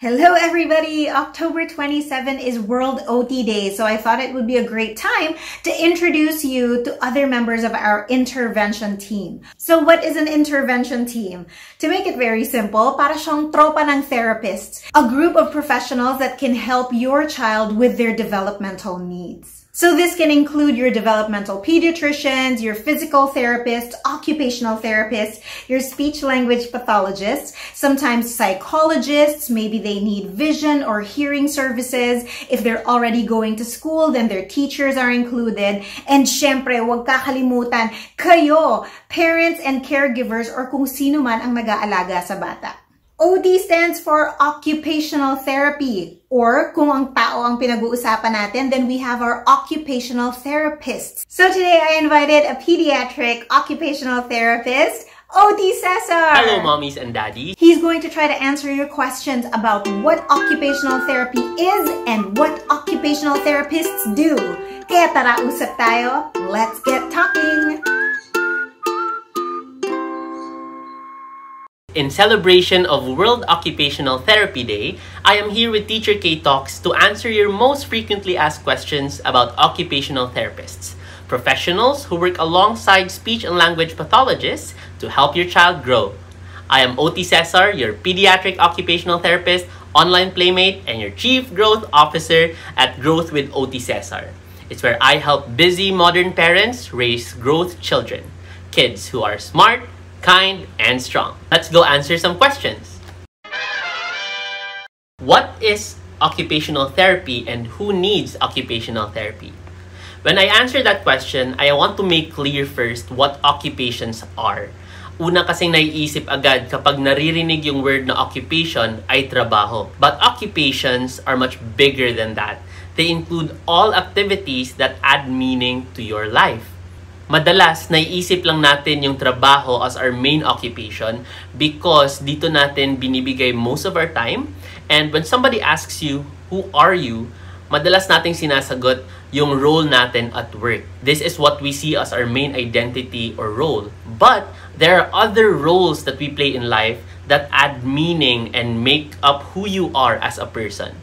Hello everybody! October 27 is World OT Day, so I thought it would be a great time to introduce you to other members of our intervention team. So what is an intervention team? To make it very simple, para siyang tropa ng therapists, a group of professionals that can help your child with their developmental needs. So this can include your developmental pediatricians, your physical therapists, occupational therapists, your speech-language pathologists, sometimes psychologists, maybe they need vision or hearing services. If they're already going to school, then their teachers are included. And syempre, huwag kakalimutan, kayo, parents and caregivers or kung sino man ang nag-aalaga sa bata. OT stands for Occupational Therapy, or kung ang tao ang pinag-uusapan natin, then we have our Occupational Therapists. So today I invited a pediatric occupational therapist, OT Cesar. Hello, mommies and daddies. He's going to try to answer your questions about what occupational therapy is and what occupational therapists do. Kaya tara, usap tayo. Let's get talking. In celebration of World Occupational Therapy Day, I am here with Teacher Kaye Talks to answer your most frequently asked questions about occupational therapists, professionals who work alongside speech and language pathologists to help your child grow. I am OT Cesar, your pediatric occupational therapist, online playmate, and your Chief Growth Officer at Growth with OT Cesar. It's where I help busy modern parents raise growth children, kids who are smart, kind, and strong. Let's go answer some questions. What is occupational therapy and who needs occupational therapy? When I answer that question, I want to make clear first what occupations are. Una kasing naiisip agad kapag naririnig yung word na occupation ay trabaho. But occupations are much bigger than that. They include all activities that add meaning to your life. Madalas, naiisip lang natin yung trabaho as our main occupation because dito natin binibigay most of our time. And when somebody asks you, who are you? Madalas nating sinasagot yung role natin at work. This is what we see as our main identity or role. But there are other roles that we play in life that add meaning and make up who you are as a person.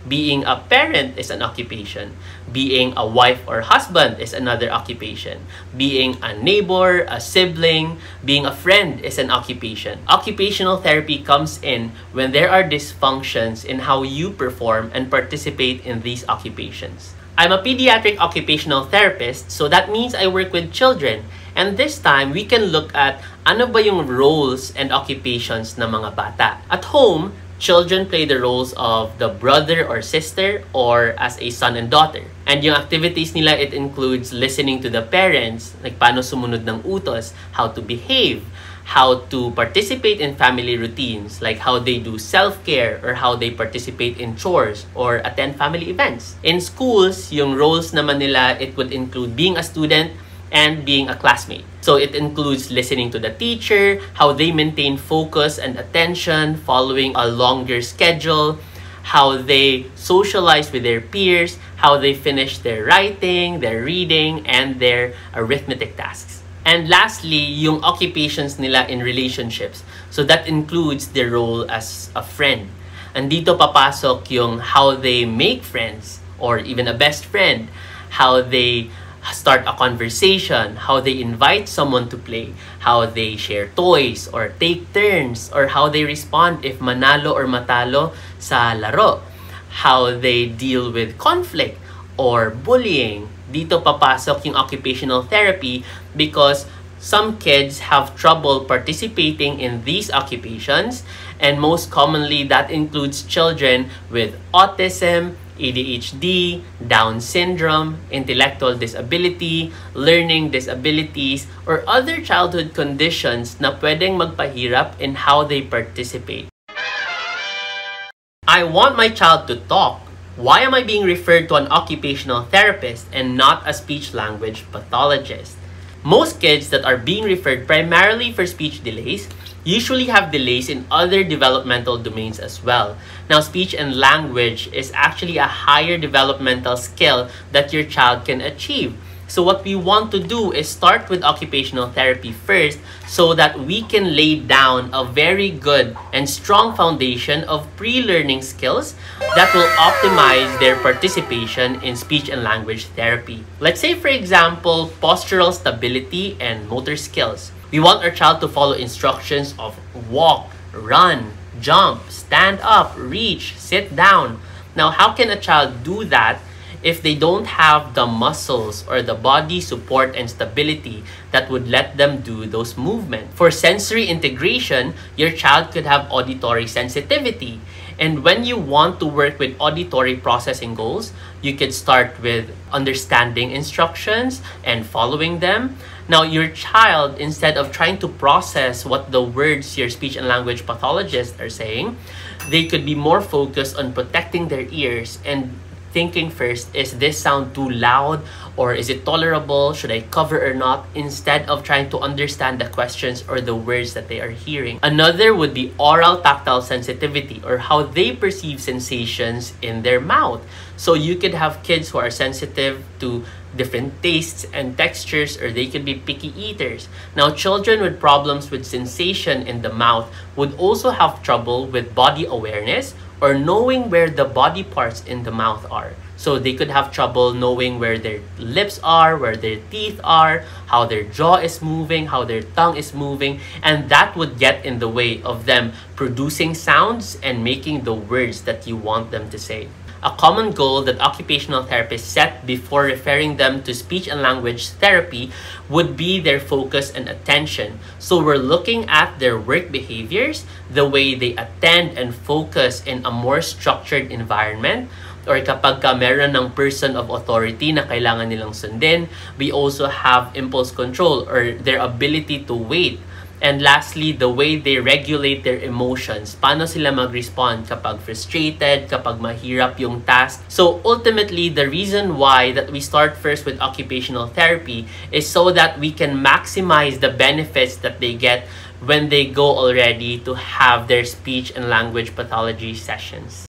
Being a parent is an occupation. Being a wife or husband is another occupation. Being a neighbor, a sibling, being a friend is an occupation. Occupational therapy comes in when there are dysfunctions in how you perform and participate in these occupations. I'm a pediatric occupational therapist, so that means I work with children. And this time, we can look at ano ba yung roles and occupations ng mga bata. At home, children play the roles of the brother or sister or as a son and daughter. And yung activities nila, it includes listening to the parents, like paano sumunod ng utos, how to behave, how to participate in family routines, like how they do self-care or how they participate in chores or attend family events. In schools, yung roles naman nila, it would include being a student and being a classmate. So it includes listening to the teacher, how they maintain focus and attention following a longer schedule, how they socialize with their peers, how they finish their writing, their reading, and their arithmetic tasks. And lastly, yung occupations nila in relationships. So that includes their role as a friend. And dito papasok yung how they make friends or even a best friend, how they start a conversation, how they invite someone to play, how they share toys or take turns, or how they respond if manalo or matalo sa laro, how they deal with conflict or bullying. Dito papasok yung occupational therapy because some kids have trouble participating in these occupations, and most commonly that includes children with autism, ADHD, Down syndrome, intellectual disability, learning disabilities, or other childhood conditions na pwedeng magpahirap in how they participate. I want my child to talk. Why am I being referred to an occupational therapist and not a speech-language pathologist? Most kids that are being referred primarily for speech delays usually have delays in other developmental domains as well. Now, speech and language is actually a higher developmental skill that your child can achieve. So what we want to do is start with occupational therapy first so that we can lay down a very good and strong foundation of pre-learning skills that will optimize their participation in speech and language therapy. Let's say, for example, postural stability and motor skills. We want our child to follow instructions of walk, run, jump, stand up, reach, sit down. Now, how can a child do that if they don't have the muscles or the body support and stability that would let them do those movements? For sensory integration, your child could have auditory sensitivity. And when you want to work with auditory processing goals, you could start with understanding instructions and following them. Now, your child, instead of trying to process what the words your speech and language pathologists are saying, they could be more focused on protecting their ears and thinking first, is this sound too loud, or is it tolerable? Should I cover or not? Instead of trying to understand the questions or the words that they are hearing. Another would be oral tactile sensitivity, or how they perceive sensations in their mouth. So you could have kids who are sensitive to different tastes and textures, or they could be picky eaters. Now, children with problems with sensation in the mouth would also have trouble with body awareness or knowing where the body parts in the mouth are. So they could have trouble knowing where their lips are, where their teeth are, how their jaw is moving, how their tongue is moving, and that would get in the way of them producing sounds and making the words that you want them to say. A common goal that occupational therapists set before referring them to speech and language therapy would be their focus and attention. So we're looking at their work behaviors, the way they attend and focus in a more structured environment, or kapag meron ng person of authority na kailangan nilang sundin. We also have impulse control, or their ability to wait. And lastly, the way they regulate their emotions. Paano sila mag-respond kapag frustrated, kapag mahirap yung task. So ultimately, the reason why that we start first with occupational therapy is so that we can maximize the benefits that they get when they go already to have their speech and language pathology sessions.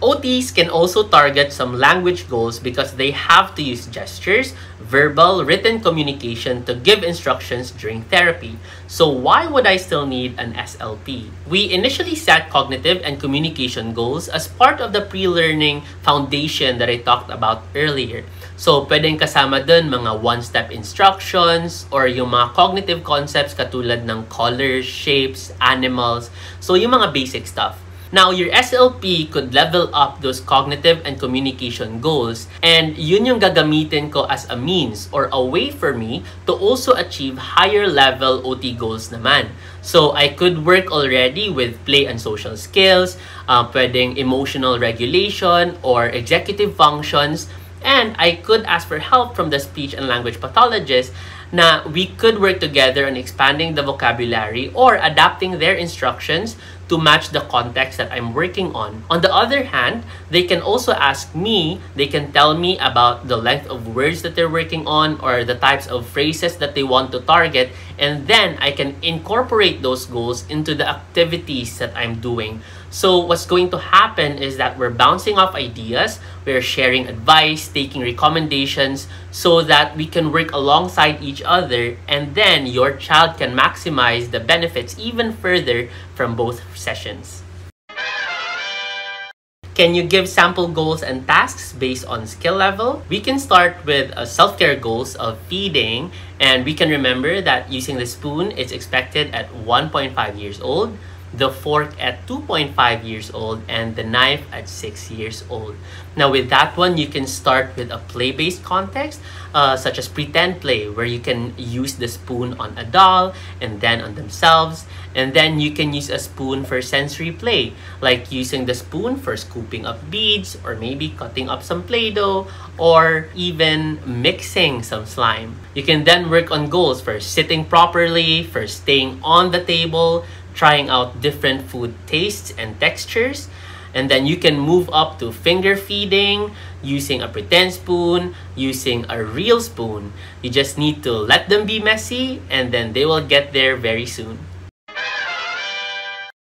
OTs can also target some language goals because they have to use gestures, verbal, written communication to give instructions during therapy. So why would I still need an SLP? We initially set cognitive and communication goals as part of the pre-learning foundation that I talked about earlier. So pwedeng kasama dun mga one-step instructions or yung mga cognitive concepts katulad ng colors, shapes, animals. So yung mga basic stuff. Now, your SLP could level up those cognitive and communication goals, and yun yung gagamitin ko as a means or a way for me to also achieve higher level OT goals naman. So, I could work already with play and social skills, pwedeng emotional regulation or executive functions, and I could ask for help from the speech and language pathologist na we could work together on expanding the vocabulary or adapting their instructions to match the context that I'm working on. On the other hand, they can also ask me, they can tell me about the length of words that they're working on or the types of phrases that they want to target, and then I can incorporate those goals into the activities that I'm doing. So what's going to happen is that we're bouncing off ideas, we're sharing advice, taking recommendations so that we can work alongside each other, and then your child can maximize the benefits even further from both sessions. Can you give sample goals and tasks based on skill level? We can start with self-care goals of feeding, and we can remember that using the spoon is expected at 1.5 years old, the fork at 2.5 years old, and the knife at 6 years old. Now with that one, you can start with a play-based context, such as pretend play, where you can use the spoon on a doll and then on themselves. And then you can use a spoon for sensory play, like using the spoon for scooping up beads, or maybe cutting up some Play-Doh, or even mixing some slime. You can then work on goals for sitting properly, for staying on the table, trying out different food tastes and textures. And then you can move up to finger feeding, using a pretend spoon, using a real spoon. You just need to let them be messy, and then they will get there very soon.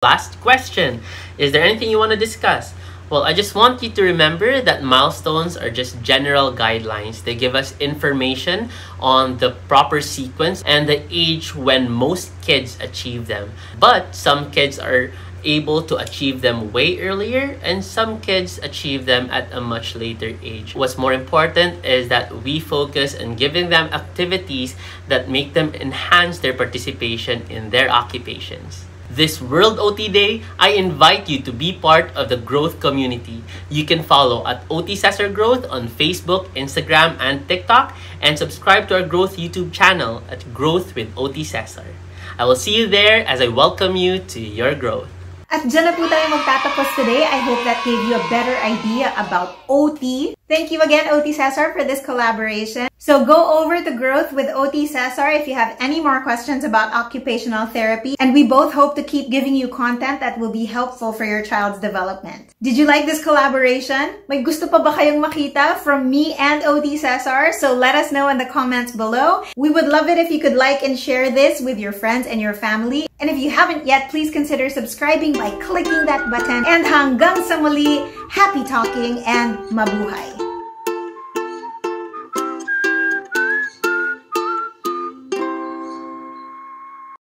Last question. Is there anything you want to discuss? Well, I just want you to remember that milestones are just general guidelines. They give us information on the proper sequence and the age when most kids achieve them. But some kids are able to achieve them way earlier and some kids achieve them at a much later age. What's more important is that we focus on giving them activities that make them enhance their participation in their occupations. This World OT Day, I invite you to be part of the growth community. You can follow at OT Cesar Growth on Facebook, Instagram, and TikTok, and subscribe to our Growth YouTube channel at Growth with OT Cesar. I will see you there as I welcome you to your growth. At dyan na po tayo magtatapos today. I hope that gave you a better idea about OT. Thank you again, OT Cesar, for this collaboration. So go over to Growth with OT Cesar if you have any more questions about occupational therapy. And we both hope to keep giving you content that will be helpful for your child's development. Did you like this collaboration? May gusto pa ba kayong makita from me and OT Cesar? So let us know in the comments below. We would love it if you could like and share this with your friends and your family. And if you haven't yet, please consider subscribing by clicking that button. And hanggang sa muli, happy talking and mabuhay!